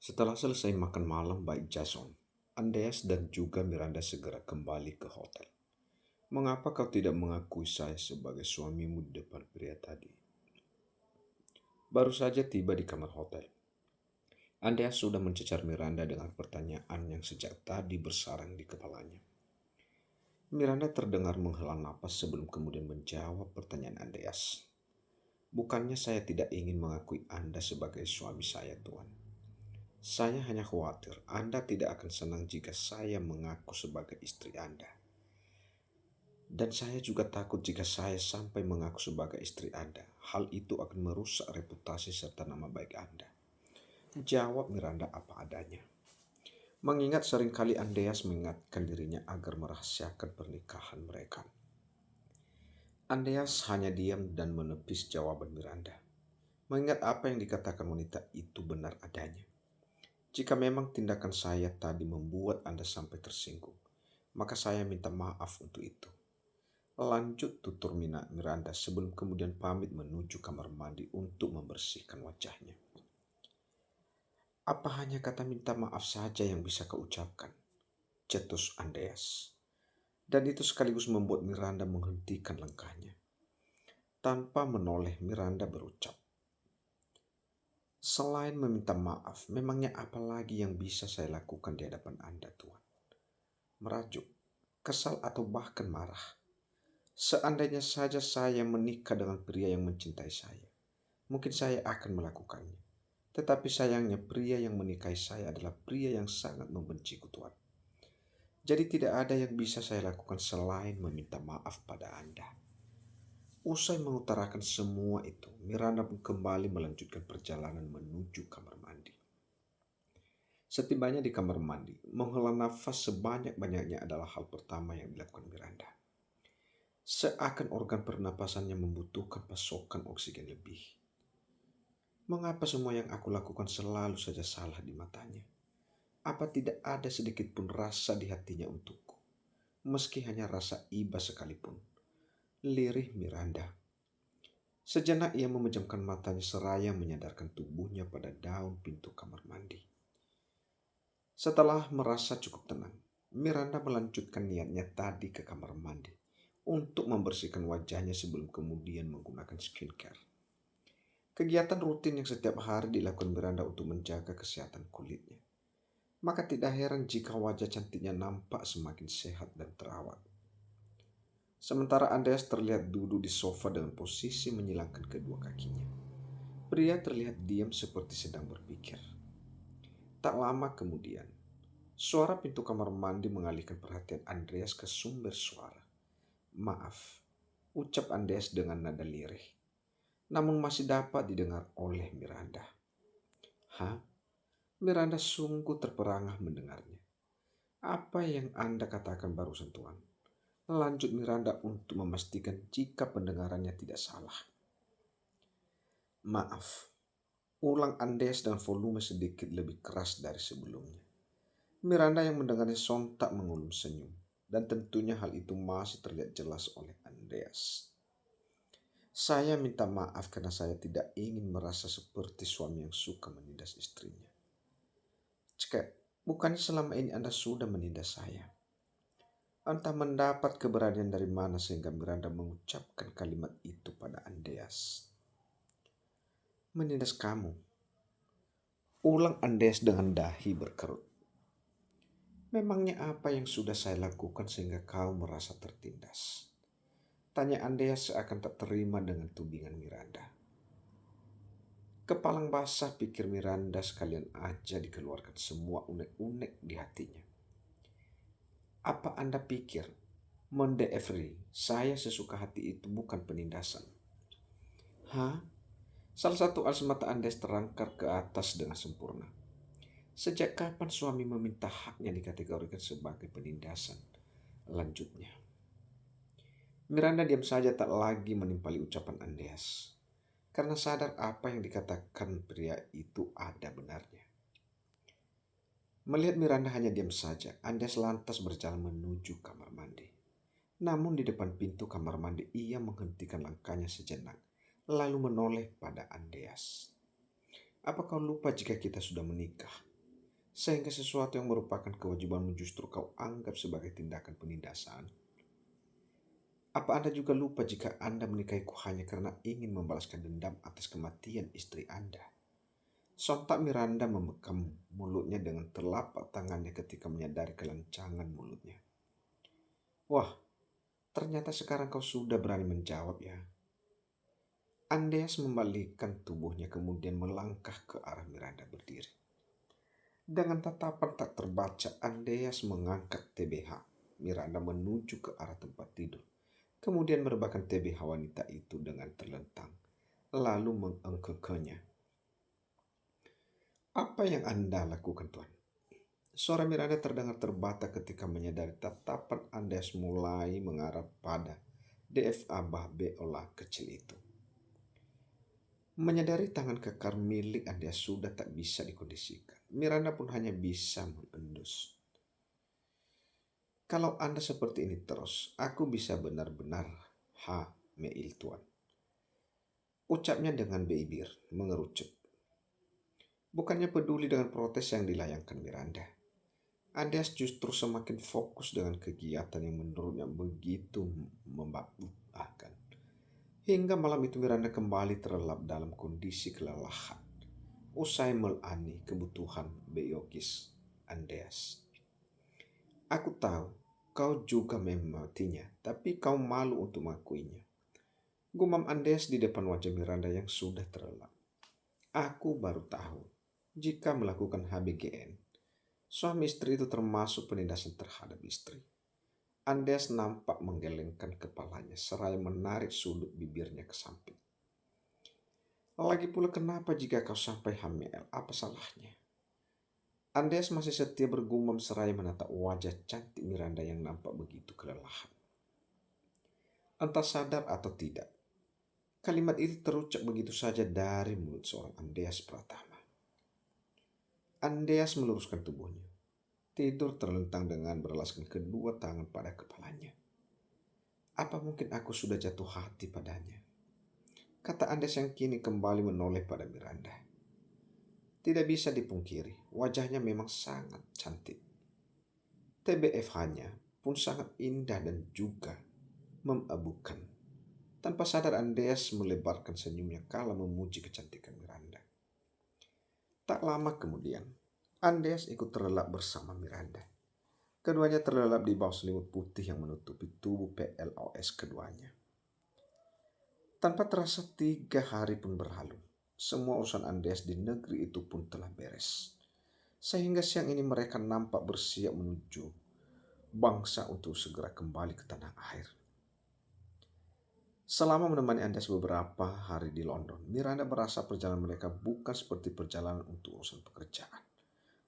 Setelah selesai makan malam baik Jason, Andreas dan juga Miranda segera kembali ke hotel. Mengapa kau tidak mengakui saya sebagai suamimu di depan pria tadi? Baru saja tiba di kamar hotel. Andreas sudah mencecar Miranda dengan pertanyaan yang sejak tadi bersarang di kepalanya. Miranda terdengar menghela napas sebelum kemudian menjawab pertanyaan Andreas. Bukannya saya tidak ingin mengakui Anda sebagai suami saya, Tuan. Saya hanya khawatir Anda tidak akan senang jika saya mengaku sebagai istri Anda. Dan saya juga takut jika saya sampai mengaku sebagai istri Anda, hal itu akan merusak reputasi serta nama baik Anda. Jawab Miranda apa adanya. Mengingat seringkali Andreas mengingatkan dirinya agar merahasiakan pernikahan mereka. Andreas hanya diam dan menepis jawaban Miranda. Mengingat apa yang dikatakan wanita itu benar adanya. Jika memang tindakan saya tadi membuat Anda sampai tersinggung, maka saya minta maaf untuk itu. Lanjut tutur Miranda sebelum kemudian pamit menuju kamar mandi untuk membersihkan wajahnya. Apa hanya kata minta maaf saja yang bisa kau ucapkan? Cetus Andreas. Dan itu sekaligus membuat Miranda menghentikan langkahnya. Tanpa menoleh, Miranda berucap, selain meminta maaf, memangnya apa lagi yang bisa saya lakukan di hadapan Anda, Tuan? Merajuk, kesal atau bahkan marah. Seandainya saja saya menikah dengan pria yang mencintai saya, mungkin saya akan melakukannya. Tetapi sayangnya pria yang menikahi saya adalah pria yang sangat membenciku, Tuan. Jadi tidak ada yang bisa saya lakukan selain meminta maaf pada Anda. Usai mengutarakan semua itu, Miranda pun kembali melanjutkan perjalanan menuju kamar mandi. Setibanya di kamar mandi, menghela nafas sebanyak-banyaknya adalah hal pertama yang dilakukan Miranda. Seakan organ pernapasannya membutuhkan pasokan oksigen lebih. Mengapa semua yang aku lakukan selalu saja salah di matanya? Apa tidak ada sedikit pun rasa di hatinya untukku? Meski hanya rasa iba sekalipun. Lirih Miranda. Sejenak ia memejamkan matanya seraya menyadarkan tubuhnya pada daun pintu kamar mandi. Setelah merasa cukup tenang, Miranda melanjutkan niatnya tadi ke kamar mandi untuk membersihkan wajahnya sebelum kemudian menggunakan skincare. Kegiatan rutin yang setiap hari dilakukan Miranda untuk menjaga kesehatan kulitnya. Maka tidak heran jika wajah cantiknya nampak semakin sehat dan terawat. Sementara Andreas terlihat duduk di sofa dengan posisi menyilangkan kedua kakinya. Pria terlihat diam seperti sedang berpikir. Tak lama kemudian, suara pintu kamar mandi mengalihkan perhatian Andreas ke sumber suara. Maaf, ucap Andreas dengan nada lirih. Namun masih dapat didengar oleh Miranda. Hah? Miranda sungguh terperangah mendengarnya. Apa yang Anda katakan barusan, Tuan? Lanjut Miranda untuk memastikan jika pendengarannya tidak salah. Maaf, ulang Andes dengan volume sedikit lebih keras dari sebelumnya. Miranda yang mendengarnya sontak mengulum senyum, dan tentunya hal itu masih terlihat jelas oleh Andreas. Saya minta maaf karena saya tidak ingin merasa seperti suami yang suka menindas istrinya. Cek, bukannya selama ini Anda sudah menindas saya? Entah mendapat keberanian dari mana sehingga Miranda mengucapkan kalimat itu pada Andreas. Menindas kamu? Ulang Andreas dengan dahi berkerut. Memangnya apa yang sudah saya lakukan sehingga kau merasa tertindas? Tanya Andreas seakan tak terima dengan tudingan Miranda. Kepalang basah pikir Miranda sekalian aja dikeluarkan semua unek-unek di hatinya. Apa Anda pikir, Monde Every, saya sesuka hati itu bukan penindasan? Hah? Salah satu alis mata Andes terangkat ke atas dengan sempurna. Sejak kapan suami meminta haknya dikategorikan sebagai penindasan? Lanjutnya. Miranda diam saja tak lagi menimpali ucapan Andreas. Karena sadar apa yang dikatakan pria itu ada benarnya. Melihat Miranda hanya diam saja, Andreas lantas berjalan menuju kamar mandi. Namun di depan pintu kamar mandi ia menghentikan langkahnya sejenak, lalu menoleh pada Andreas. Apa kau lupa jika kita sudah menikah? sehingga sesuatu yang merupakan kewajibanmu justru kau anggap sebagai tindakan penindasan? Apa Anda juga lupa jika Anda menikahiku hanya karena ingin membalaskan dendam atas kematian istri Anda? Sontak Miranda memekam mulutnya dengan telapak tangannya ketika menyadari kelancangan mulutnya. Wah, ternyata sekarang kau sudah berani menjawab ya. Andreas membalikkan tubuhnya kemudian melangkah ke arah Miranda berdiri. Dengan tatapan tak terbaca, Andreas mengangkat TBH Miranda menuju ke arah tempat tidur. Kemudian merebahkan TBH wanita itu dengan terlentang, lalu mengengkeknya. Apa yang Anda lakukan, Tuan? Suara Miranda terdengar terbata ketika menyadari tatapan Andreas mulai mengarah pada DFA Bahbe Ola kecil itu. Menyadari tangan kekar milik Andreas sudah tak bisa dikondisikan, Miranda pun hanya bisa mengendus. Kalau Anda seperti ini terus, aku bisa benar-benar meil Tuan. Ucapnya dengan bibir mengerucut. Bukannya peduli dengan protes yang dilayangkan Miranda, Andreas justru semakin fokus dengan kegiatan yang menurutnya begitu membabukkan. Hingga malam itu Miranda kembali terlelap dalam kondisi kelelahan usai melani kebutuhan biologis Andreas. Aku tahu kau juga mematinya, tapi kau malu untuk mengakuinya. Gumam Andreas di depan wajah Miranda yang sudah terlelap. Aku baru tahu jika melakukan HBGN, suami istri itu termasuk penindasan terhadap istri. Andreas nampak menggelengkan kepalanya seraya menarik sudut bibirnya ke samping. Lagi pula kenapa jika kau sampai hamil, apa salahnya? Andreas masih setia bergumam seraya menatap wajah cantik Miranda yang nampak begitu kelelahan. Entah sadar atau tidak, kalimat itu terucap begitu saja dari mulut seorang Andreas Pratama. Andreas meluruskan tubuhnya, tidur terlentang dengan beralaskan kedua tangan pada kepalanya. Apa mungkin aku sudah jatuh hati padanya? Kata Andreas yang kini kembali menoleh pada Miranda. Tidak bisa dipungkiri, wajahnya memang sangat cantik. TBF-nya pun sangat indah dan juga memabukan. Tanpa sadar Andreas melebarkan senyumnya kala memuji kecantikan Miranda. Tak lama kemudian, Andreas ikut terlelap bersama Miranda. Keduanya terlelap di bawah selimut putih yang menutupi tubuh PLOS keduanya. Tanpa terasa 3 hari pun berlalu. Semua urusan Andreas di negeri itu pun telah beres. Sehingga siang ini mereka nampak bersiap menuju bangsa untuk segera kembali ke tanah air. Selama menemani Andreas beberapa hari di London, Miranda merasa perjalanan mereka bukan seperti perjalanan untuk urusan pekerjaan,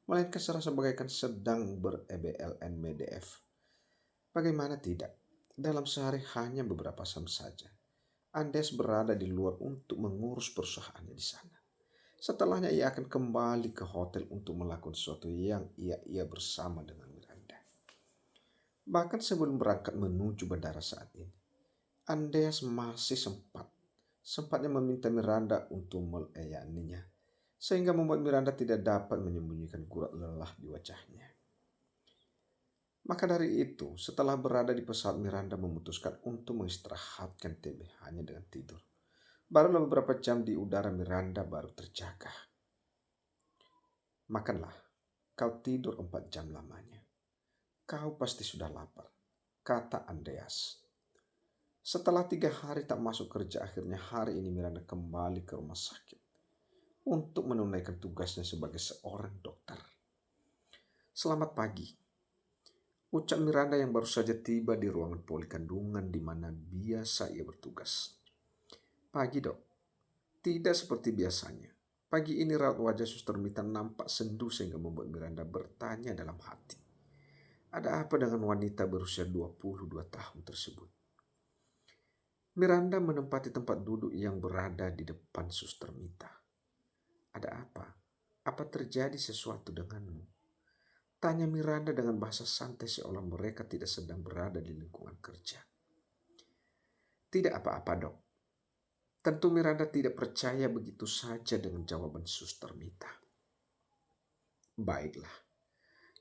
melainkan serasa bagaikan sedang ber-EBLN MEDF. Bagaimana tidak, dalam sehari hanya beberapa jam saja, Andreas berada di luar untuk mengurus perusahaannya di sana. Setelahnya ia akan kembali ke hotel untuk melakukan sesuatu yang ia bersama dengan Miranda. Bahkan sebelum berangkat menuju bandara saat ini, Andreas masih sempatnya meminta Miranda untuk melayaninya, sehingga membuat Miranda tidak dapat menyembunyikan gurat lelah di wajahnya. Maka dari itu, setelah berada di pesawat, Miranda memutuskan untuk mengistirahatkan TBH-nya dengan tidur. Barulah beberapa jam di udara Miranda baru terjaga. Makanlah, kau tidur 4 jam lamanya. Kau pasti sudah lapar, kata Andreas. Setelah 3 hari tak masuk kerja, akhirnya hari ini Miranda kembali ke rumah sakit untuk menunaikan tugasnya sebagai seorang dokter. Selamat pagi, ucap Miranda yang baru saja tiba di ruangan poli kandungan di mana biasa ia bertugas. Pagi dok, tidak seperti biasanya. Pagi ini raut wajah Suster Mita nampak sendu sehingga membuat Miranda bertanya dalam hati. Ada apa dengan wanita berusia 22 tahun tersebut? Miranda menempati tempat duduk yang berada di depan Suster Mita. Ada apa? Apa terjadi sesuatu denganmu? Tanya Miranda dengan bahasa santai seolah mereka tidak sedang berada di lingkungan kerja. Tidak apa-apa dok. Tentu Miranda tidak percaya begitu saja dengan jawaban Suster Mita. Baiklah,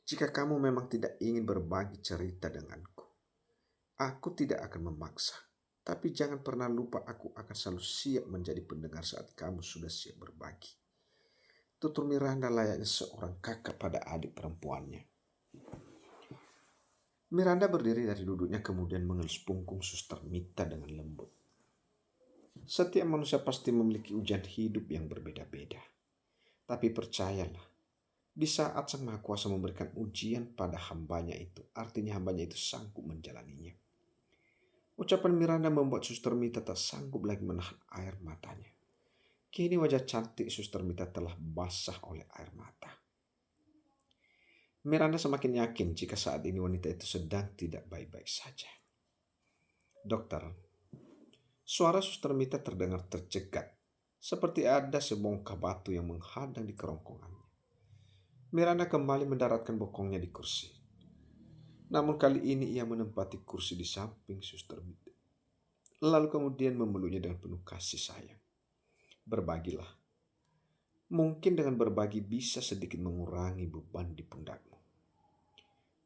jika kamu memang tidak ingin berbagi cerita denganku, aku tidak akan memaksa. Tapi jangan pernah lupa aku akan selalu siap menjadi pendengar saat kamu sudah siap berbagi. Tutur Miranda layaknya seorang kakak pada adik perempuannya. Miranda berdiri dari duduknya kemudian mengelus punggung Suster Mita dengan lembut. Setiap manusia pasti memiliki ujian hidup yang berbeda-beda. Tapi percayalah, di saat Sang Maha Kuasa memberikan ujian pada hambanya itu, artinya hambanya itu sanggup menjalaninya. Ucapan Miranda membuat Suster Mita tak sanggup lagi menahan air matanya. Kini wajah cantik Suster Mita telah basah oleh air mata. Miranda semakin yakin jika saat ini wanita itu sedang tidak baik-baik saja. Dokter, suara Suster Mita terdengar tercegat, seperti ada sebongkah batu yang menghadang di kerongkongannya. Miranda kembali mendaratkan bokongnya di kursi. Namun kali ini ia menempati kursi di samping Suster Mita. Lalu kemudian memeluknya dengan penuh kasih sayang. Berbagilah. Mungkin dengan berbagi bisa sedikit mengurangi beban di pundakmu.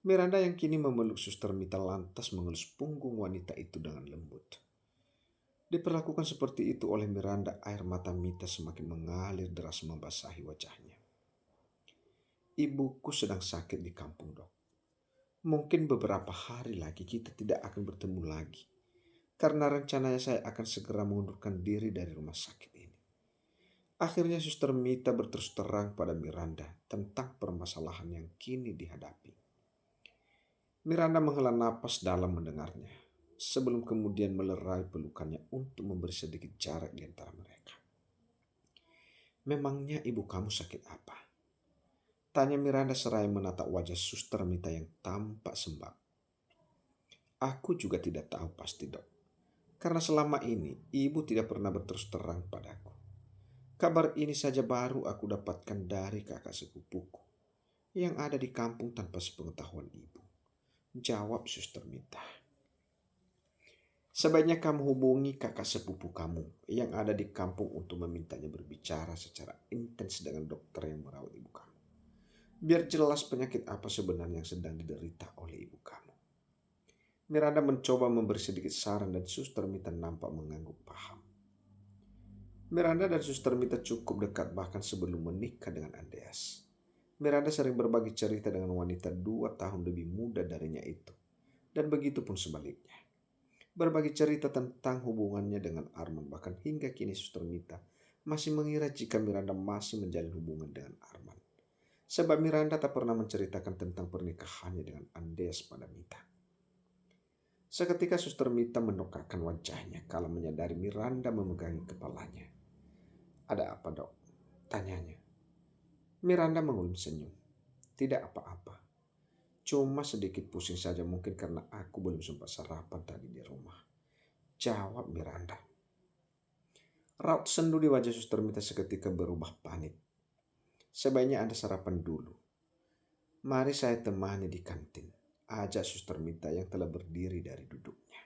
Miranda yang kini memeluk Suster Mita lantas mengelus punggung wanita itu dengan lembut. Diperlakukan seperti itu oleh Miranda, air mata Mita semakin mengalir deras membasahi wajahnya. Ibuku sedang sakit di kampung, Dok. Mungkin beberapa hari lagi kita tidak akan bertemu lagi. Karena rencananya saya akan segera mengundurkan diri dari rumah sakit ini. Akhirnya Suster Mita berterus terang pada Miranda tentang permasalahan yang kini dihadapi. Miranda menghela napas dalam mendengarnya, sebelum kemudian melerai pelukannya untuk memberi sedikit jarak di antara mereka. Memangnya ibu kamu sakit apa? Tanya Miranda seraya menatap wajah Suster Mita yang tampak sembab. Aku juga tidak tahu pasti, Dok. Karena selama ini ibu tidak pernah berterus terang padaku. Kabar ini saja baru aku dapatkan dari kakak sepupuku yang ada di kampung tanpa sepengetahuan ibu. Jawab Suster Mita. Sebaiknya kamu hubungi kakak sepupu kamu yang ada di kampung untuk memintanya berbicara secara intens dengan dokter yang merawat ibu kamu. Biar jelas penyakit apa sebenarnya yang sedang diderita oleh ibu kamu. Miranda mencoba memberi sedikit saran dan Suster Mita nampak mengangguk paham. Miranda dan Suster Mita cukup dekat bahkan sebelum menikah dengan Andreas. Miranda sering berbagi cerita dengan wanita 2 tahun lebih muda darinya itu. Dan begitu pun sebaliknya. Berbagi cerita tentang hubungannya dengan Arman, bahkan hingga kini Suster Mita masih mengira jika Miranda masih menjalin hubungan dengan Arman. Sebab Miranda tak pernah menceritakan tentang pernikahannya dengan Andes pada Mita. Seketika Suster Mita menokakkan wajahnya kala menyadari Miranda memegangi kepalanya. Ada apa, Dok? Tanyanya. Miranda mengulum senyum. Tidak apa-apa. Cuma sedikit pusing saja mungkin karena aku belum sempat sarapan tadi di rumah. Jawab Miranda. Raut sendu di wajah Suster Mita seketika berubah panik. Sebaiknya Anda sarapan dulu. Mari saya temani di kantin. Ajak Suster Mita yang telah berdiri dari duduknya.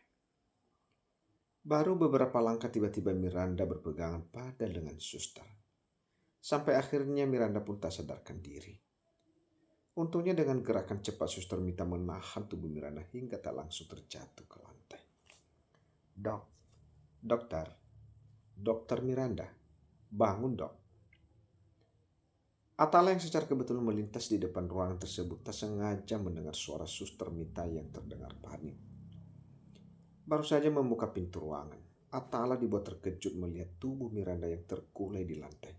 Baru beberapa langkah tiba-tiba Miranda berpegangan pada lengan Suster. Sampai akhirnya Miranda pun tak sadarkan diri. Untungnya dengan gerakan cepat Suster Mita menahan tubuh Miranda hingga tak langsung terjatuh ke lantai. Dokter Miranda, bangun, Dok. Atala yang secara kebetulan melintas di depan ruangan tersebut tak sengaja mendengar suara Suster Mita yang terdengar panik. Baru saja membuka pintu ruangan, Atala dibuat terkejut melihat tubuh Miranda yang terkulai di lantai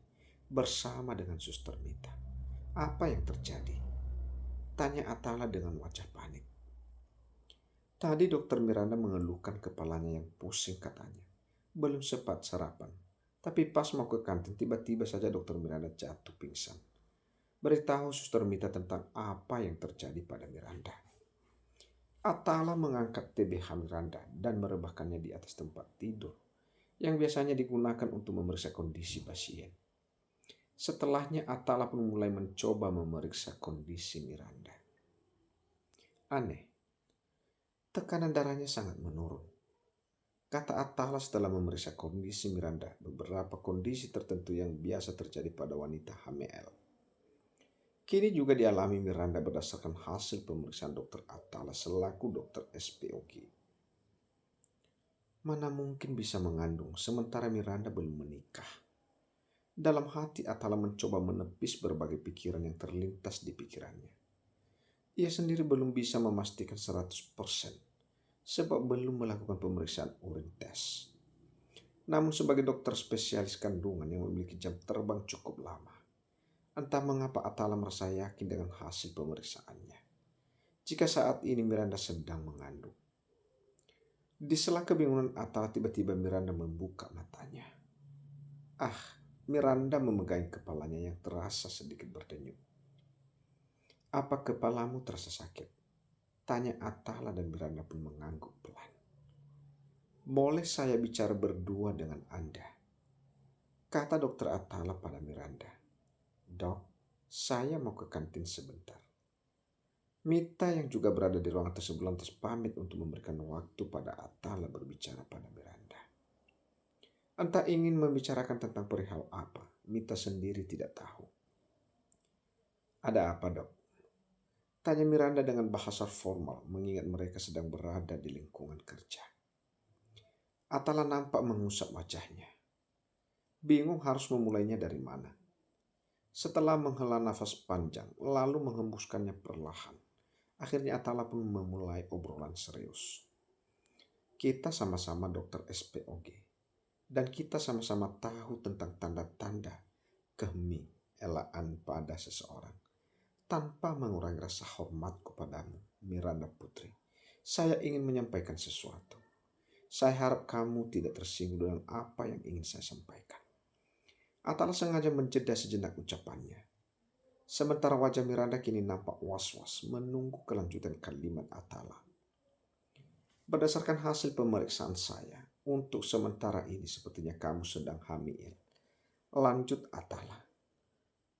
bersama dengan Suster Mita. Apa yang terjadi? Tanya Atala dengan wajah panik. Tadi Dokter Miranda mengeluhkan kepalanya yang pusing katanya. Belum sempat sarapan. Tapi pas mau ke kantin tiba-tiba saja Dokter Miranda jatuh pingsan. Beritahu Suster Mita tentang apa yang terjadi pada Miranda. Atala mengangkat TBH Miranda dan merebahkannya di atas tempat tidur yang biasanya digunakan untuk memeriksa kondisi pasien. Setelahnya Atala pun mulai mencoba memeriksa kondisi Miranda. Aneh, tekanan darahnya sangat menurun. Kata Atala setelah memeriksa kondisi Miranda, beberapa kondisi tertentu yang biasa terjadi pada wanita hamil. Kini juga dialami Miranda berdasarkan hasil pemeriksaan Dr. Atala selaku dokter SPOG. Mana mungkin bisa mengandung sementara Miranda belum menikah? Dalam hati Atala mencoba menepis berbagai pikiran yang terlintas di pikirannya. Ia sendiri belum bisa memastikan 100% sebab belum melakukan pemeriksaan urin tes. Namun sebagai dokter spesialis kandungan yang memiliki jam terbang cukup lama, entah mengapa Atala merasa yakin dengan hasil pemeriksaannya. Jika saat ini Miranda sedang mengandung. Di sela kebingungan Atala tiba-tiba Miranda membuka matanya. Ah, Miranda memegang kepalanya yang terasa sedikit berdenyut. Apa kepalamu terasa sakit? Tanya Atala dan Miranda pun mengangguk pelan. Boleh saya bicara berdua dengan Anda? Kata dokter Atala pada Miranda. Dok, saya mau ke kantin sebentar. Mita yang juga berada di ruangan tersebut lantas pamit untuk memberikan waktu pada Atala berbicara pada Miranda. Entah ingin membicarakan tentang perihal apa, Mita sendiri tidak tahu. Ada apa, Dok? Tanya Miranda dengan bahasa formal mengingat mereka sedang berada di lingkungan kerja. Atala nampak mengusap wajahnya. Bingung harus memulainya dari mana. Setelah menghela nafas panjang, lalu menghembuskannya perlahan. Akhirnya Atala pun memulai obrolan serius. Kita sama-sama dokter SPOG. Dan kita sama-sama tahu tentang tanda-tanda kehamilan pada seseorang. Tanpa mengurangi rasa hormatku padamu, Miranda Putri, saya ingin menyampaikan sesuatu. Saya harap kamu tidak tersinggung dengan apa yang ingin saya sampaikan. Atala sengaja menjeda sejenak ucapannya. Sementara wajah Miranda kini nampak was-was menunggu kelanjutan kalimat Atala. Berdasarkan hasil pemeriksaan saya, untuk sementara ini sepertinya kamu sedang hamil. Lanjut Atala.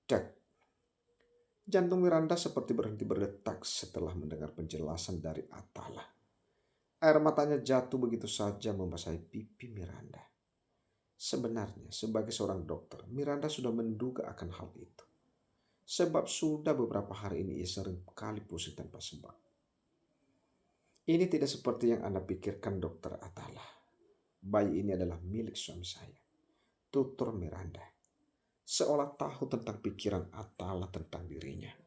Dek. Jantung Miranda seperti berhenti berdetak setelah mendengar penjelasan dari Atala. Air matanya jatuh begitu saja membasahi pipi Miranda. Sebenarnya sebagai seorang dokter, Miranda sudah menduga akan hal itu. Sebab sudah beberapa hari ini ia sering kali pusing tanpa sebab. Ini tidak seperti yang Anda pikirkan, Dokter Atala. Bayi ini adalah milik suami saya, tutur Miranda. Seolah tahu tentang pikiran Atala tentang dirinya.